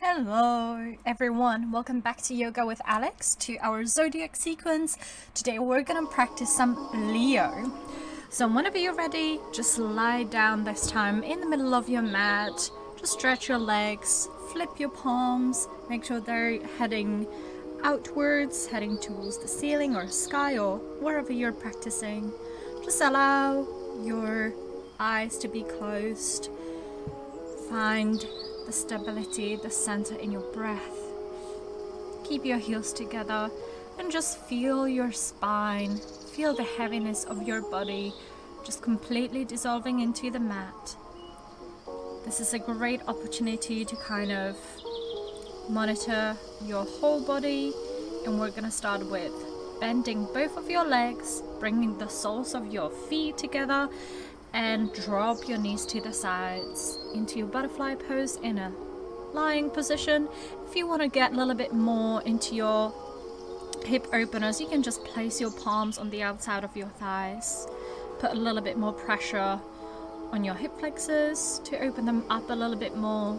Hello everyone, welcome back to Yoga with Alex, to our Zodiac sequence. Today we're gonna practice some Leo. So whenever you're ready, just lie down this time in the middle of your mat. Just stretch your legs, flip your palms, make sure they're heading outwards, heading towards the ceiling or sky or wherever you're practicing. Just allow your eyes to be closed. Find the stability, the center in your breath. Keep your heels together and just feel your spine. Feel the heaviness of your body just completely dissolving into the mat. This is a great opportunity to kind of monitor your whole body, and we're gonna start with bending both of your legs, bringing the soles of your feet together, and drop your knees to the sides into your butterfly pose in a lying position. If you want to get a little bit more into your hip openers, you can just place your palms on the outside of your thighs. Put a little bit more pressure on your hip flexors to open them up a little bit more.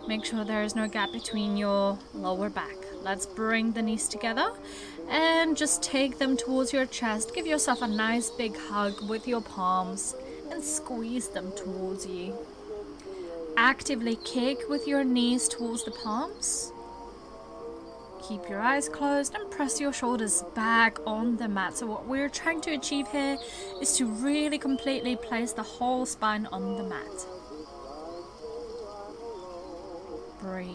Make sure there is no gap between your lower back. Let's bring the knees together and just take them towards your chest. Give yourself a nice big hug with your palms and squeeze them towards you. Actively kick with your knees towards the palms. Keep your eyes closed and press your shoulders back on the mat. So what we're trying to achieve here is to really completely place the whole spine on the mat. Breathe.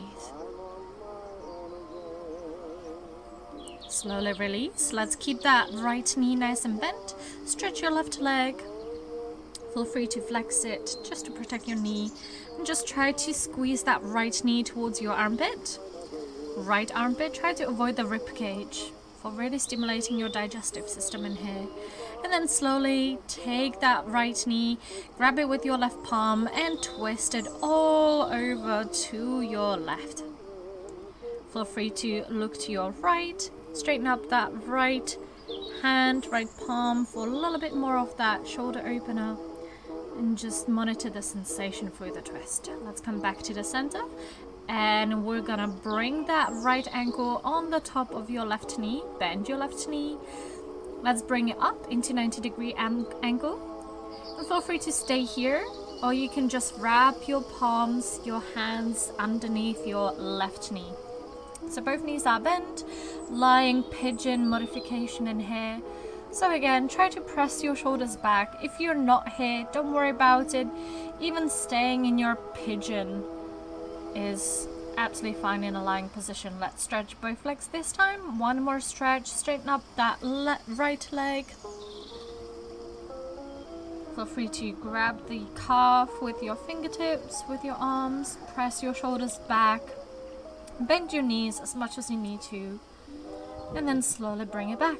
Slowly release. Let's keep that right knee nice and bent. Stretch your left leg. Feel free to flex it just to protect your knee. And just try to squeeze that right knee towards your armpit. Right armpit, try to avoid the rib cage for really stimulating your digestive system in here. And then slowly take that right knee, grab it with your left palm and twist it all over to your left. Feel free to look to your right. Straighten up that right hand, right palm for a little bit more of that shoulder opener, and just monitor the sensation through the twist. Let's come back to the center, and we're gonna bring that right ankle on the top of your left knee. Bend your left knee. Let's bring it up into 90-degree angle. And feel free to stay here, or you can just wrap your palms, your hands underneath your left knee. So both knees are bent, lying pigeon modification in here. So again, try to press your shoulders back. If you're not here, don't worry about it. Even staying in your pigeon is absolutely fine in a lying position. Let's stretch both legs this time. One more stretch, straighten up that right leg. Feel free to grab the calf with your fingertips, with your arms, press your shoulders back. Bend your knees as much as you need to, and then slowly bring it back.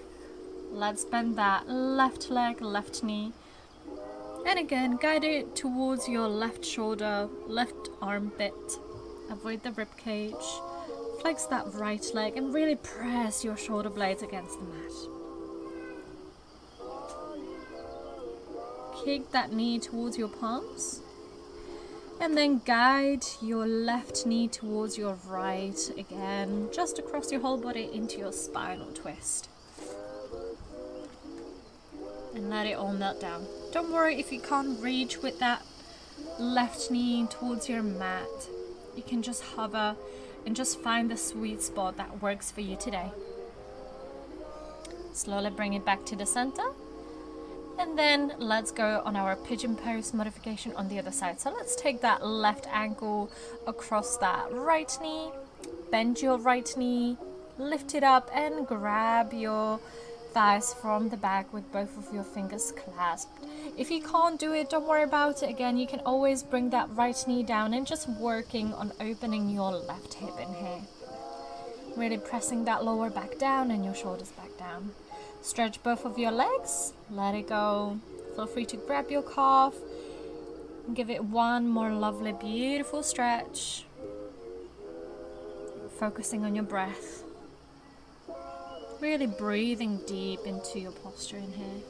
Let's bend that left leg, left knee, and again guide it towards your left shoulder, left armpit. Avoid the rib cage. Flex that right leg and really press your shoulder blades against the mat. Kick that knee towards your palms. And then guide your left knee towards your right again, just across your whole body into your spinal twist. And let it all melt down. Don't worry if you can't reach with that left knee towards your mat. You can just hover and just find the sweet spot that works for you today. Slowly bring it back to the center. And then let's go on our pigeon pose modification on the other side. So let's take that left ankle across that right knee, bend your right knee, lift it up and grab your thighs from the back with both of your fingers clasped. If you can't do it, don't worry about it. Again, you can always bring that right knee down and just working on opening your left hip in here. Really pressing that lower back down and your shoulders back down. Stretch both of your legs, let it go. Feel free to grab your calf and give it one more lovely, beautiful stretch. Focusing on your breath. Really breathing deep into your posture in here.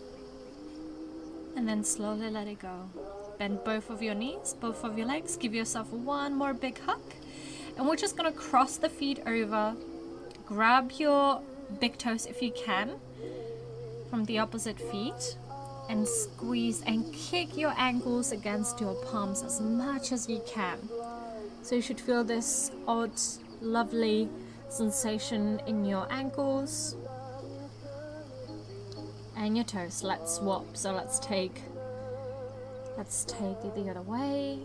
And then slowly let it go. Bend both of your knees, both of your legs. Give yourself one more big hug. And we're just gonna cross the feet over, grab your big toes if you can from the opposite feet, and squeeze and kick your ankles against your palms as much as you can. So you should feel this odd, lovely sensation in your ankles and your toes. Let's swap. So let's take it the other way.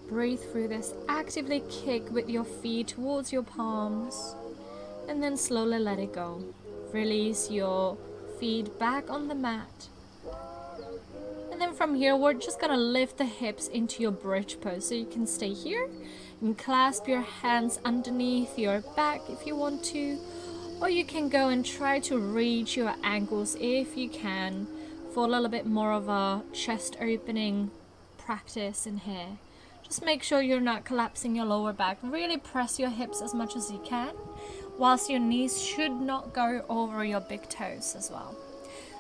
Breathe through this. Actively kick with your feet towards your palms, and then slowly let it go. Release your feet back on the mat. And then from here, we're just gonna lift the hips into your bridge pose. So you can stay here and clasp your hands underneath your back if you want to, or you can go and try to reach your ankles if you can, for a little bit more of a chest opening practice in here. Just make sure you're not collapsing your lower back. Really press your hips as much as you can, whilst your knees should not go over your big toes as well.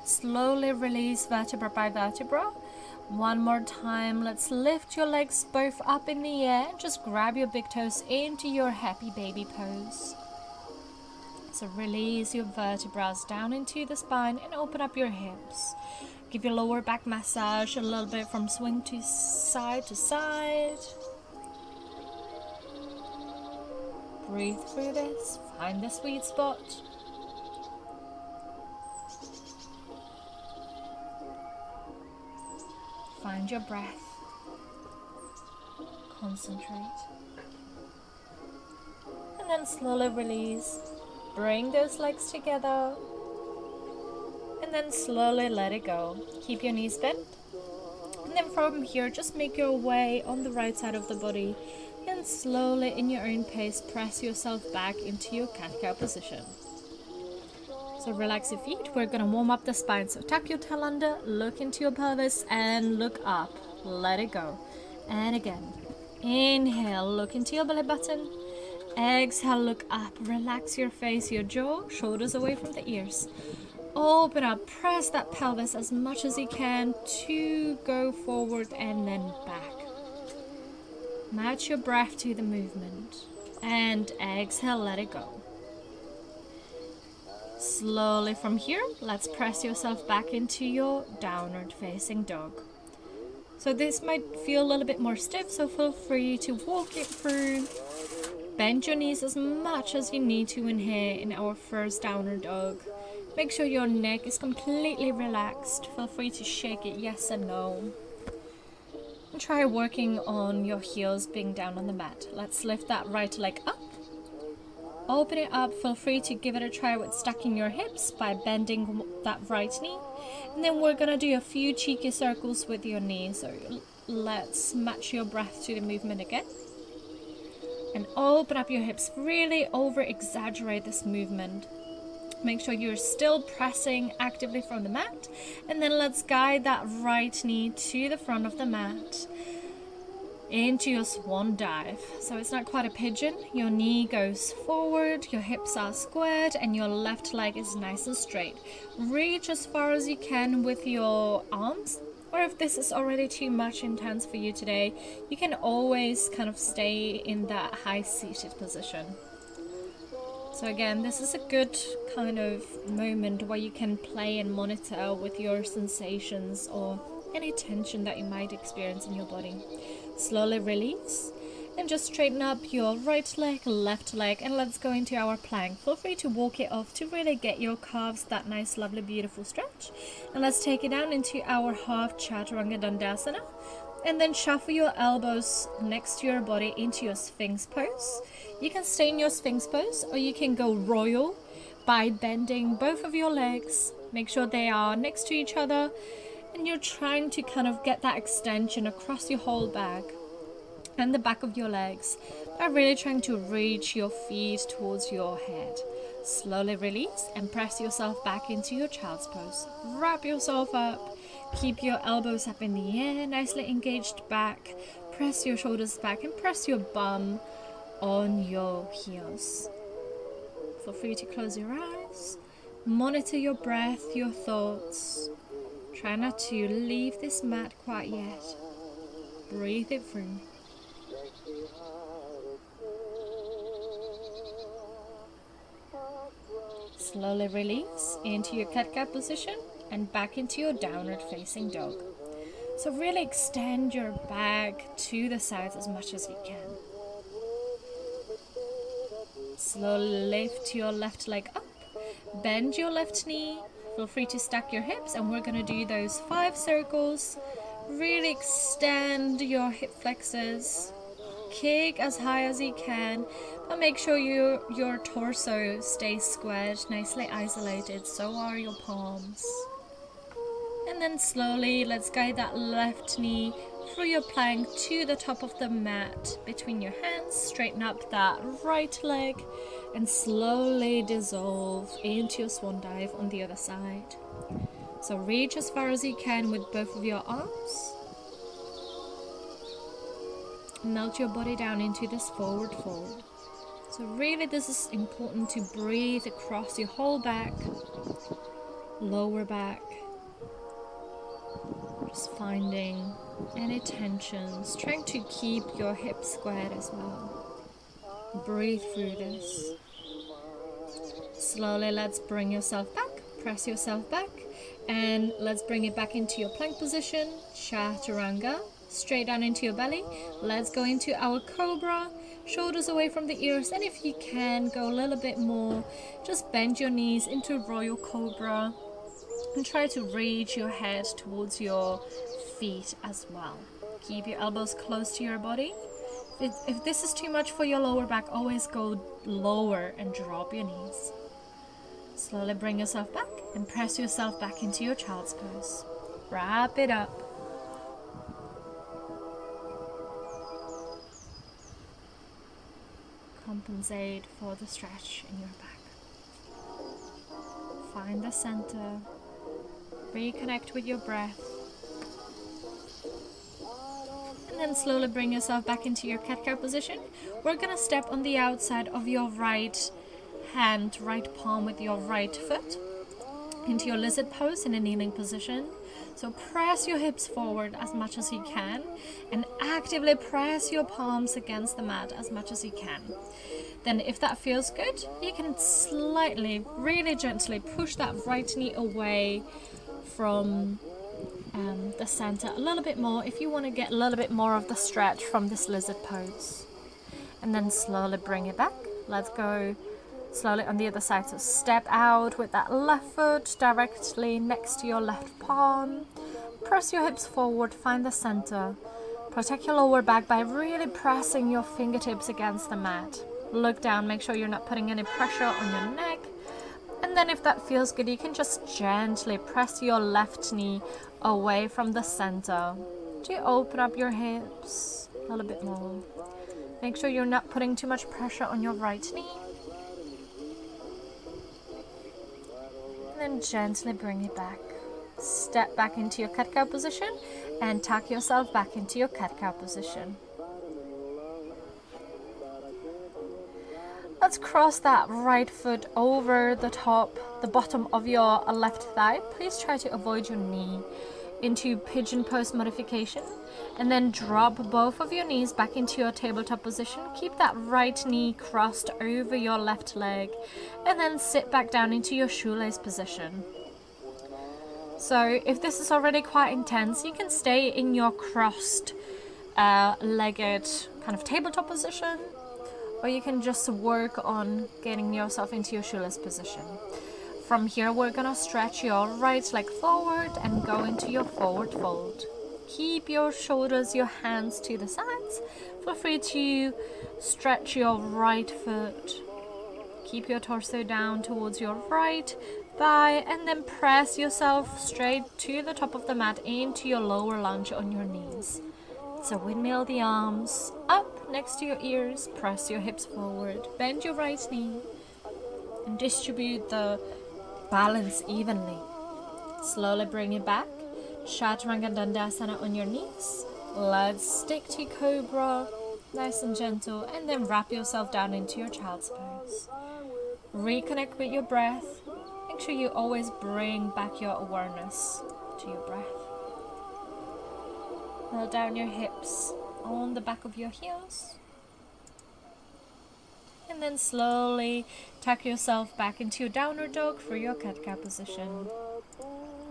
Slowly release vertebra by vertebra. One more time. Let's lift your legs both up in the air. Just grab your big toes into your happy baby pose. So release your vertebrae down into the spine and open up your hips. Give your lower back massage a little bit from swing to side to side. Breathe through this. Find the sweet spot. Find your breath. Concentrate. And then slowly release. Bring those legs together. And then slowly let it go. Keep your knees bent. And then from here, just make your way on the right side of the body. And slowly, in your own pace, press yourself back into your cat-cow position. So relax your feet. We're going to warm up the spine. So tuck your tail under, look into your pelvis, and look up. Let it go. And again. Inhale, look into your belly button. Exhale, look up. Relax your face, your jaw, shoulders away from the ears. Open up, press that pelvis as much as you can to go forward and then back. Match your breath to the movement. And exhale, let it go. Slowly from here, let's press yourself back into your downward facing dog. So this might feel a little bit more stiff, so feel free to walk it through. Bend your knees as much as you need to in here in our first downward dog. Make sure your neck is completely relaxed. Feel free to shake it yes and no. And try working on your heels being down on the mat. Let's lift that right leg up. Open it up. Feel free to give it a try with stacking your hips by bending that right knee. And then we're going to do a few cheeky circles with your knee. So let's match your breath to the movement again. And open up your hips. Really over-exaggerate this movement. Make sure you're still pressing actively from the mat. And then let's guide that right knee to the front of the mat into your swan dive. So it's not quite a pigeon. Your knee goes forward, your hips are squared, and your left leg is nice and straight. Reach as far as you can with your arms. Or if this is already too much intense for you today, you can always kind of stay in that high seated position. So again, this is a good kind of moment where you can play and monitor with your sensations or any tension that you might experience in your body. Slowly release and just straighten up your right leg, left leg, and let's go into our plank. Feel free to walk it off to really get your calves that nice, lovely, beautiful stretch. And let's take it down into our half Chaturanga Dandasana. And then shuffle your elbows next to your body into your Sphinx pose. You can stay in your Sphinx pose or you can go royal by bending both of your legs. Make sure they are next to each other and you're trying to kind of get that extension across your whole back and the back of your legs by really trying to reach your feet towards your head. Slowly release and press yourself back into your child's pose. Wrap yourself up. Keep your elbows up in the air, nicely engaged back. Press your shoulders back and press your bum on your heels. Feel free to close your eyes. Monitor your breath, your thoughts. Try not to leave this mat quite yet. Breathe it through. Slowly release into your cat-cow position and back into your downward facing dog. So really extend your back to the sides as much as you can. Slowly lift your left leg up, bend your left knee, feel free to stack your hips, and we're going to do those 5 circles. Really extend your hip flexors, kick as high as you can, but make sure your torso stays squared, nicely isolated, so are your palms. And then slowly, let's guide that left knee through your plank to the top of the mat between your hands. Straighten up that right leg and slowly dissolve into your swan dive on the other side. So reach as far as you can with both of your arms. Melt your body down into this forward fold. So really this is important to breathe across your whole back, lower back. Just finding any tensions, trying to keep your hips squared as well. Breathe through this. Slowly let's bring yourself back, press yourself back, and let's bring it back into your plank position, Chaturanga, straight down into your belly. Let's go into our Cobra, shoulders away from the ears, and if you can, go a little bit more, just bend your knees into Royal Cobra. And try to reach your head towards your feet as well. Keep your elbows close to your body. If this is too much for your lower back, always go lower and drop your knees. Slowly bring yourself back and press yourself back into your child's pose. Wrap it up. Compensate for the stretch in your back. Find the center. Reconnect with your breath. And then slowly bring yourself back into your cat-cow position. We're going to step on the outside of your right hand, right palm with your right foot into your lizard pose in a kneeling position. So press your hips forward as much as you can and actively press your palms against the mat as much as you can. Then if that feels good, you can slightly, really gently push that right knee away from the center a little bit more if you want to get a little bit more of the stretch from this lizard pose. And then slowly bring it back. Let's go slowly on the other side. So step out with that left foot directly next to your left palm. Press your hips forward, find the center. Protect your lower back by really pressing your fingertips against the mat. Look down, make sure you're not putting any pressure on your neck. And then if that feels good, you can just gently press your left knee away from the center to open up your hips a little bit more. Make sure you're not putting too much pressure on your right knee. And then gently bring it back. Step back into your cat-cow position and tuck yourself back into your cat-cow position. Let's cross that right foot over the bottom of your left thigh. Please try to avoid your knee into pigeon pose modification. And then drop both of your knees back into your tabletop position. Keep that right knee crossed over your left leg. And then sit back down into your shoelace position. So if this is already quite intense, you can stay in your crossed legged kind of tabletop position. Or you can just work on getting yourself into your shoeless position. From here, we're gonna stretch your right leg forward and go into your forward fold. Keep your shoulders, your hands to the sides. Feel free to stretch your right foot. Keep your torso down towards your right thigh and then press yourself straight to the top of the mat into your lower lunge on your knees. So windmill the arms up next to your ears, press your hips forward, bend your right knee, and distribute the balance evenly. Slowly bring it back. Chaturanga Dandasana on your knees. Let's stick to Cobra, nice and gentle, and then wrap yourself down into your child's pose. Reconnect with your breath. Make sure you always bring back your awareness to your breath. Roll down your hips on on the back of your heels. And then slowly tuck yourself back into your downward dog for your cat-cow position.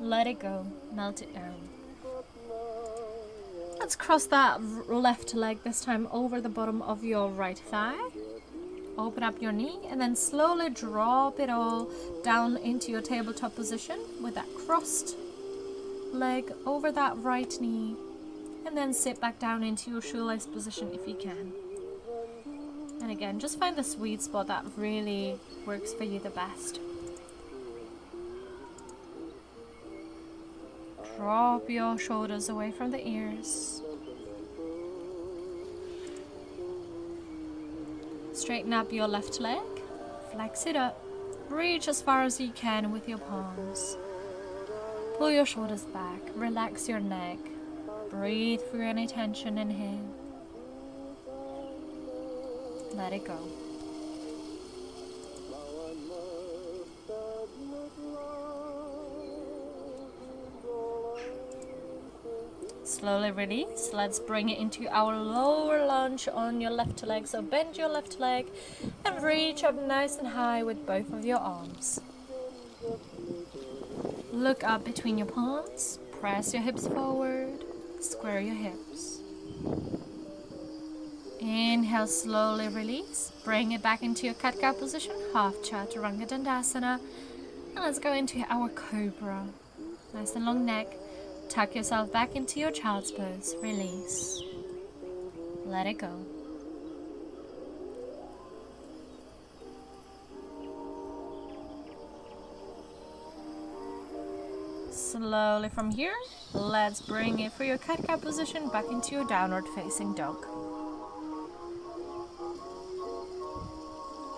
Let it go, melt it down. Let's cross that left leg this time over the bottom of your right thigh. Open up your knee and then slowly drop it all down into your tabletop position with that crossed leg over that right knee. And then sit back down into your shoelace position if you can. And again, just find the sweet spot that really works for you the best. Drop your shoulders away from the ears. Straighten up your left leg. Flex it up. Reach as far as you can with your palms. Pull your shoulders back. Relax your neck. Breathe through any tension in here. Let it go. Slowly release. Let's bring it into our lower lunge on your left leg. So bend your left leg and reach up nice and high with both of your arms. Look up between your palms. Press your hips forward. Square your hips. Inhale, slowly release. Bring it back into your cat-cow position, half Chaturanga Dandasana. And let's go into our Cobra. Nice and long neck. Tuck yourself back into your child's pose. Release. Let it go. Slowly from here, let's bring it for your cat-cow position back into your downward facing dog.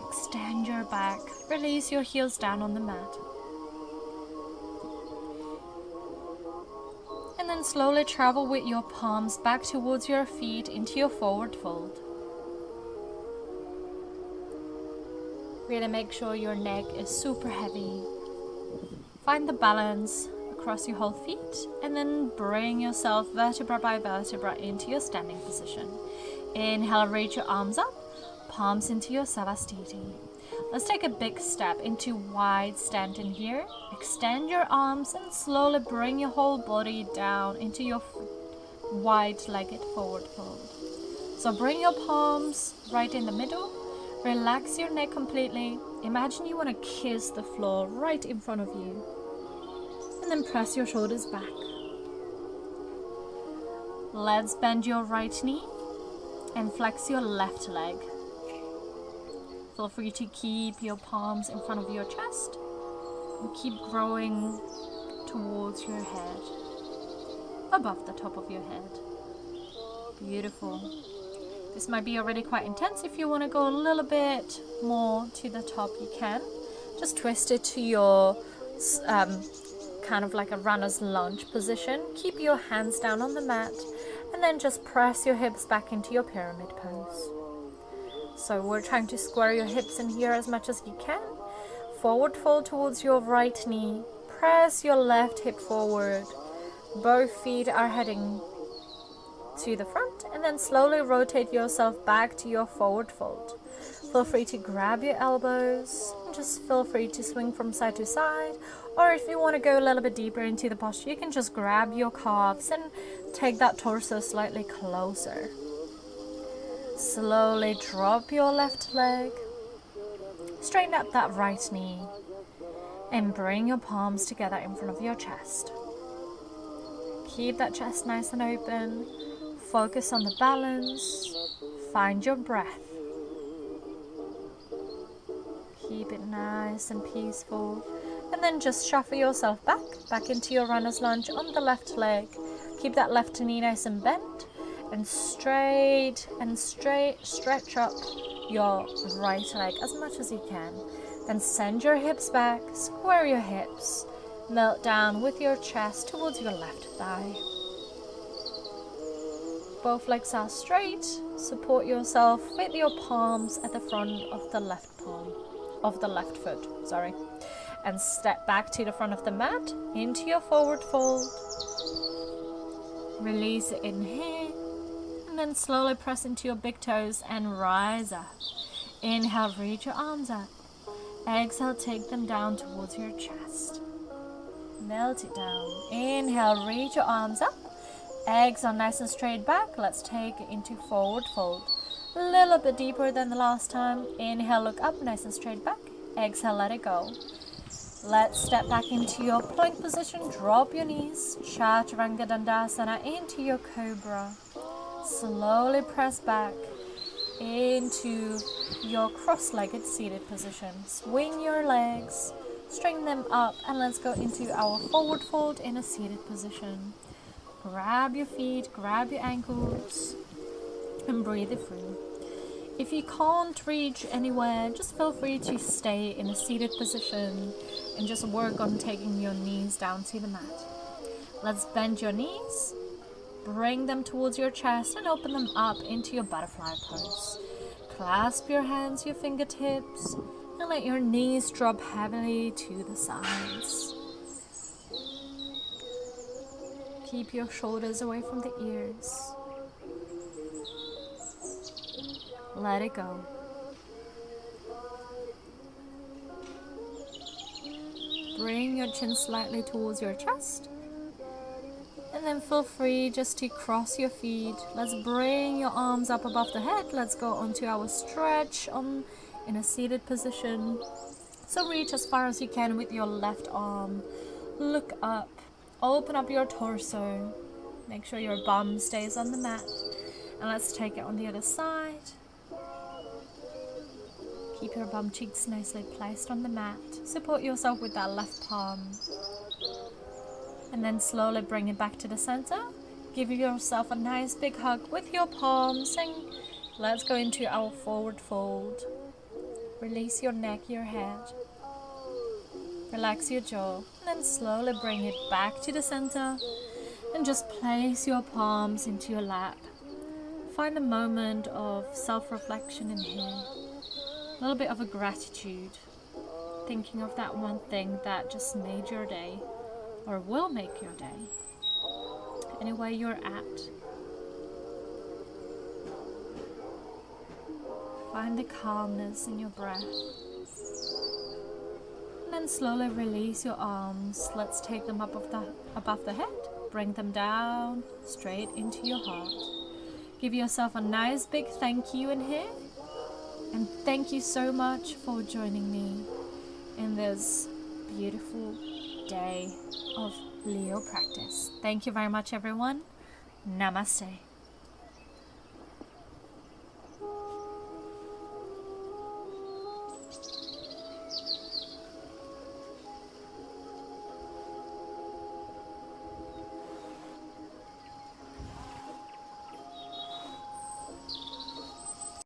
Extend your back. Release your heels down on the mat. And then slowly travel with your palms back towards your feet into your forward fold. Really make sure your neck is super heavy. Find the balance across your whole feet and then bring yourself vertebra by vertebra into your standing position. Inhale, reach your arms up, palms into your Savastiti. Let's take a big step into wide standing here. Extend your arms and slowly bring your whole body down into your wide-legged forward fold. So bring your palms right in the middle. Relax your neck completely. Imagine you want to kiss the floor right in front of you. And then press your shoulders back. Let's bend your right knee and flex your left leg. Feel free to keep your palms in front of your chest and keep growing towards your head, above the top of your head. Beautiful. This might be already quite intense. If you want to go a little bit more to the top, you can. Just twist it to your kind of like a runner's lunge position. Keep your hands down on the mat and then just press your hips back into your pyramid pose. So we're trying to square your hips in here as much as you can. Forward fold towards your right knee. Press your left hip forward. Both feet are heading to the front and then slowly rotate yourself back to your forward fold. Feel free to grab your elbows and just feel free to swing from side to side, or if you want to go a little bit deeper into the posture, you can just grab your calves and take that torso slightly closer. Slowly drop your left leg, straighten up that right knee and bring your palms together in front of your chest. Keep that chest nice and open. Focus on the balance. Find your breath. Keep it nice and peaceful. And then just shuffle yourself back into your runner's lunge on the left leg. Keep that left knee nice and bent. And stretch up your right leg as much as you can. Then send your hips back. Square your hips. Melt down with your chest towards your left thigh. Both legs are straight. Support yourself with your palms at the front of the left palm, of the left foot, and step back to the front of the mat into your forward fold. Release it in here, and then slowly press into your big toes and rise up. Inhale, reach your arms up. Exhale, take them down towards your chest. Melt it down. Inhale, reach your arms up. Exhale, nice and straight back. Let's take it into forward fold. A little bit deeper than the last time. Inhale, look up, nice and straight back. Exhale, let it go. Let's step back into your plank position. Drop your knees. Chaturanga Dandasana into your Cobra. Slowly press back into your cross-legged seated position. Swing your legs, straighten them up, and let's go into our forward fold in a seated position. Grab your feet, grab your ankles, and breathe it through. If you can't reach anywhere, just feel free to stay in a seated position and just work on taking your knees down to the mat. Let's bend your knees, bring them towards your chest, and open them up into your butterfly pose. Clasp your hands, your fingertips, and let your knees drop heavily to the sides. Keep your shoulders away from the ears. Let it go. Bring your chin slightly towards your chest. And then feel free just to cross your feet. Let's bring your arms up above the head. Let's go onto our stretch in a seated position. So reach as far as you can with your left arm. Look up. Open up your torso. Make sure your bum stays on the mat. And let's take it on the other side. Keep your bum cheeks nicely placed on the mat. Support yourself with that left palm. And then slowly bring it back to the center. Give yourself a nice big hug with your palms. And let's go into our forward fold. Release your neck, your head. Relax your jaw. And then slowly bring it back to the center. And just place your palms into your lap. Find a moment of self-reflection in here. A little bit of a gratitude. Thinking of that one thing that just made your day. Or will make your day. Anywhere you're at. Find the calmness in your breath. And then slowly release your arms. Let's take them up above the head. Bring them down straight into your heart. Give yourself a nice big thank you in here. And thank you so much for joining me in this beautiful day of Leo practice. Thank you very much, everyone. Namaste.